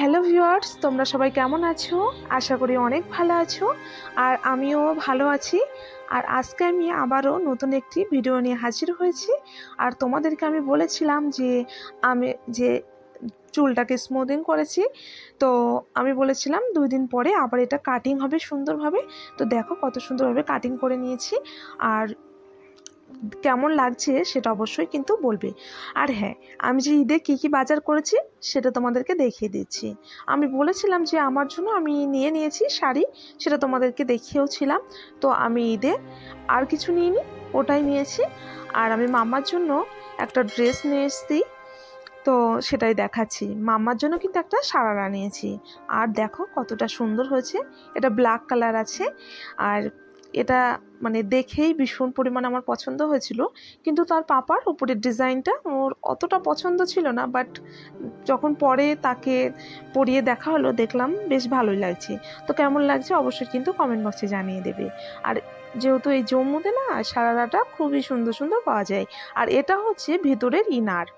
Hello viewers, তোমরা সবাই কেমন আছো? আশা করি অনেক ভালো আছো, আর আমিও ভালো আছি। আর আজকে আমি আবারও নতুন একটি ভিডিও নিয়ে হাজির হয়েছি। আর তোমাদেরকে আমি বলেছিলাম যে আমি যে চুলটাকে স্মুথিং করেছি, তো আমি বলেছিলাম 2 দিন পরে আবার এটা কাটিং হবে সুন্দরভাবে। তো দেখো কত সুন্দরভাবে কাটিং করে নিয়েছি, আর কেমন লাগছে সেটা অবশ্যই কিন্তু বলবে। আর হ্যাঁ, আমি যে ঈদে কী কী বাজার করেছি সেটা তোমাদেরকে দেখিয়ে দিচ্ছি। আমি বলেছিলাম যে আমার জন্য আমি নিয়ে নিয়েছি শাড়ি, সেটা তোমাদেরকে দেখিয়েওছিলাম। তো আমি ঈদে আর কিছু নিইনি, ওটাই নিয়েছি। আর আমি মাম্মার জন্য একটা ড্রেস নিয়ে এসেছি, তো সেটাই দেখাচ্ছি। মাম্মার জন্য কিন্তু একটা সারারা নিয়েছি, আর দেখো কতটা সুন্দর হয়েছে। এটা ব্ল্যাক কালার আছে, আর এটা মানে দেখেই ভীষণ পরিমাণ আমার পছন্দ হয়েছিল, কিন্তু তার পাপার উপরের ডিজাইনটা ওর অতটা পছন্দ ছিল না। বাট যখন পরে তাকে পরিয়ে দেখা হলো, দেখলাম বেশ ভালোই লাগছে। তো কেমন লাগছে অবশ্যই কিন্তু কমেন্ট বক্সে জানিয়ে দেবে। আর যেহেতু এই জম্মুতে না সারারাটা খুবই সুন্দর সুন্দর পাওয়া যায়। আর এটা হচ্ছে ভিতরের ইনার,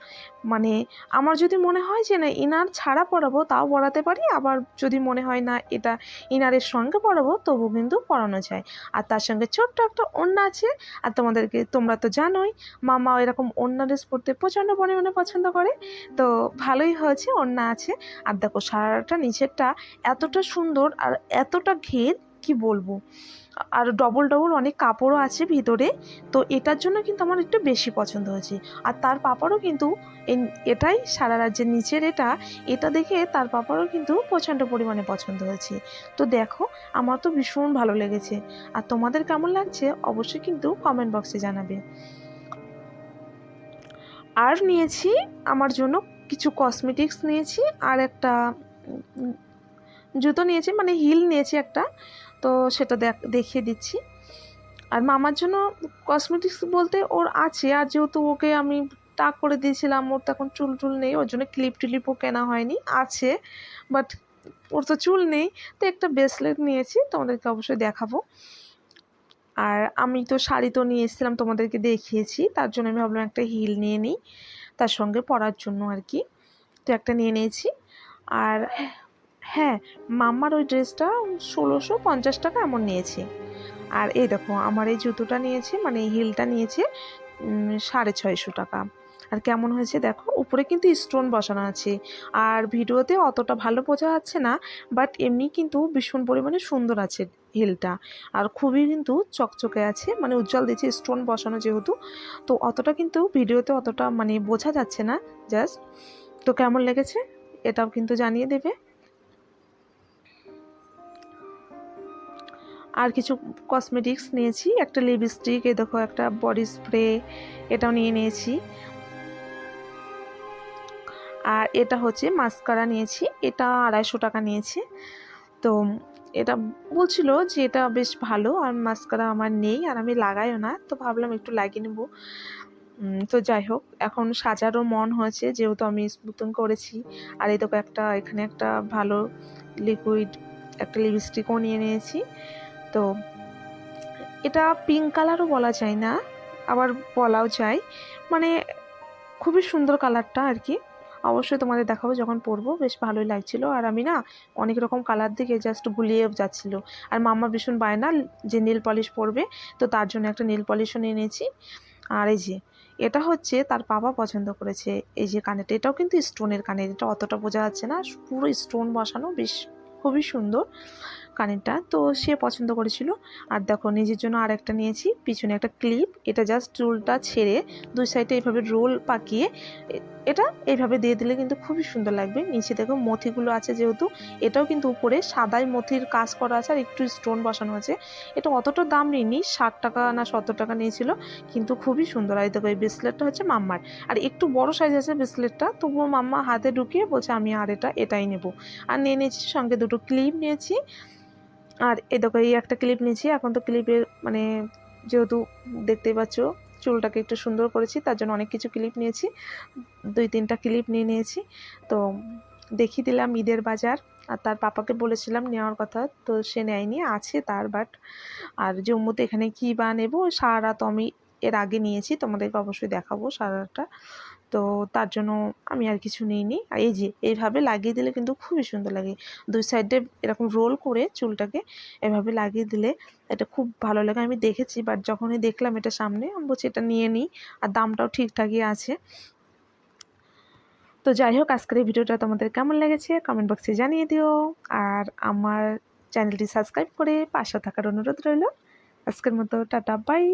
মানে আমার যদি মনে হয় যে না ইনার ছাড়া পরাবো তাও পরাতে পারি, আবার যদি মনে হয় না এটা ইনারের সঙ্গে পরাবো তবু কিন্তু পরানো যায়। আর তার সঙ্গে ছোট্ট একটা ওড়না আছে। আর তোমরা তো জানোই মামা এরকম ওড়না ড্রেস পরতে প্রচণ্ড পরিমাণে পছন্দ করে, তো ভালোই হয়েছে ওড়না আছে। আর দেখো সারাটা নিচেরটা এতটা সুন্দর আর এতটা ঘের, কি বলবো। আর ডবল ডবল অনেক কাপড়ও আছে ভিতরে, তো এটার জন্য কিন্তু আমার একটু বেশি পছন্দ হয়েছে। আর তার পাপারও কিন্তু এটাই সারা রাজ্যের নিচের এটা দেখে তার পাপারও কিন্তু প্রচণ্ড পরিমাণে পছন্দ হয়েছে। তো দেখো আমার তো ভীষণ ভালো লেগেছে। আর তোমাদের কেমন লাগছে অবশ্যই কিন্তু কমেন্ট বক্সে জানাবে। আর নিয়েছি আমার জন্য কিছু কসমেটিক্স নিয়েছি, আর একটা জুতো নিয়েছি, মানে হিল নিয়েছি একটা, তো সেটা দেখিয়ে দিচ্ছি। আর মামার জন্য কসমেটিক্স বলতে ওর আছে, আর যেহেতু ওকে আমি টাক করে দিয়েছিলাম, ওর তো এখন চুল টুল নেই, ওর জন্য ক্লিপ টিলিপও কেনা হয়নি, আছে বাট ওর তো চুল নেই। তো একটা ব্রেসলেট নিয়েছি, তোমাদেরকে অবশ্যই দেখাবো। আর আমি তো শাড়ি তো নিয়ে এসেছিলাম, তোমাদেরকে দেখিয়েছি, তার জন্য আমি ভাবলাম একটা হিল নিয়ে নিই তার সঙ্গে পরার জন্য আর কি। তো একটা নিয়ে নিয়েছি। আর হ্যাঁ, মাম্মার ওই ড্রেসটা 1650 টাকা এমন নিয়েছে। আর এই দেখো আমার এই জুতোটা নিয়েছে, মানে এই হিলটা নিয়েছে 650 টাকা। আর কেমন হয়েছে দেখো, উপরে কিন্তু স্টোন বসানো আছে। আর ভিডিওতে অতটা ভালো বোঝা যাচ্ছে না, বাট এমনি কিন্তু ভীষণ পরিমাণে সুন্দর আছে হিলটা। আর খুবই কিন্তু চকচকে আছে, মানে উজ্জ্বল দিচ্ছে স্টোন বসানো যেহেতু, তো অতটা কিন্তু ভিডিওতে অতটা মানে বোঝা যাচ্ছে না জাস্ট। তো কেমন লেগেছে এটাও কিন্তু জানিয়ে দেবে। আর কিছু কসমেটিক্স নিয়েছি, একটা লিপস্টিক, এই দেখো একটা বডি স্প্রে, এটাও নিয়ে নিয়েছি। আর এটা হচ্ছে মাস্কারা নিয়েছি, এটা 250 টাকা নিয়েছে। তো এটা বলছিল যে এটা বেশ ভালো, আর মাস্কারা আমার নেই আর আমি লাগাইও না, তো ভাবলাম একটু লাগিয়ে নেব। তো যাই হোক, এখন সাজারও মন হয়েছে যেহেতু আমি স্মুথিং করেছি। আর এই দেখো এখানে একটা ভালো লিকুইড একটা লিপস্টিকও নিয়ে নিয়েছি। তো এটা পিঙ্ক কালারও বলা যায় না, আবার বলাও যায়, মানে খুবই সুন্দর কালারটা আর কি। অবশ্যই তোমাদের দেখাবো যখন পরবো, বেশ ভালোই লাগছিলো। আর আমি না অনেক রকম কালার দিকে জাস্ট গুলিয়ে যাচ্ছিলো। আর মাম্মা ভীষণ বায়না যে নীল পলিশ পরবে, তো তার জন্য একটা নীল পলিশও নিয়ে নিয়েছি। আর এই যে এটা হচ্ছে তার বাবা পছন্দ করেছে, এই যে কানেরটা, এটাও কিন্তু স্টোনের কানের, এটা অতটা বোঝা যাচ্ছে না, পুরো স্টোন বসানো, বেশ খুবই সুন্দর কানেরটা, তো সে পছন্দ করেছিল। আর দেখো নিজের জন্য আর একটা নিয়েছি, পিছনে একটা ক্লিপ, এটা জাস্ট চুলটা ছেড়ে দুই সাইডে এইভাবে রোল পাকিয়ে এটা এইভাবে দিয়ে দিলে কিন্তু খুবই সুন্দর লাগবে। নিচে দেখো মথিগুলো আছে যেহেতু, এটাও কিন্তু উপরে সাদাই মথির কাজ করা আছে আর একটু স্টোন বসানো আছে। এটা অতটা দাম নিইনি, 60 টাকা না 70 টাকা নিয়েছিল, কিন্তু খুবই সুন্দর। আর দেখো এই ব্রেসলেটটা হচ্ছে মাম্মার, আর একটু বড় সাইজ আছে ব্রেসলেটটা, তবুও মাম্মা হাতে ঢুকিয়ে বলছে আমি আর এটাই নেব। আর নিয়ে নিয়েছি সঙ্গে দুটো ক্লিপ নিয়েছি। আর এই দেখো এই একটা ক্লিপ নিয়েছি, এখন তো ক্লিপের মানে যেহেতু দেখতেই পাচ্ছ চুলটাকে একটু সুন্দর করেছি, তার জন্য অনেক কিছু ক্লিপ নিয়েছি, 2-3টা ক্লিপ নিয়ে নিয়েছি। তো দেখিয়ে দিলাম ঈদের বাজার। আর তার পাপাকে বলেছিলাম নেওয়ার কথা, তো সে নেয়নি, আছে তার, বাট আর জম্মুতে এখানে কী বা নেবো, সারা তো আমি এর আগে নিয়েছি, তোমাদেরকে অবশ্যই দেখাবো সারাটা। তো তার জন্য আমি আর কিছু নিইনি। আর এই যে এইভাবে লাগিয়ে দিলে কিন্তু খুবই সুন্দর লাগে, দুই সাইডে এরকম রোল করে চুলটাকে এভাবে লাগিয়ে দিলে এটা খুব ভালো লাগে। আমি দেখেছি, বাট যখনই দেখলাম এটা সামনে আমি বলছি এটা নিয়ে নিই, আর দামটাও ঠিকঠাকই আছে। তো যাই হোক, আজকের এই ভিডিওটা তোমাদের কেমন লেগেছে কমেন্ট বক্সে জানিয়ে দিও, আর আমার চ্যানেলটি সাবস্ক্রাইব করে পাশে থাকার অনুরোধ রইল। আজকের মতো টাটা, বাই।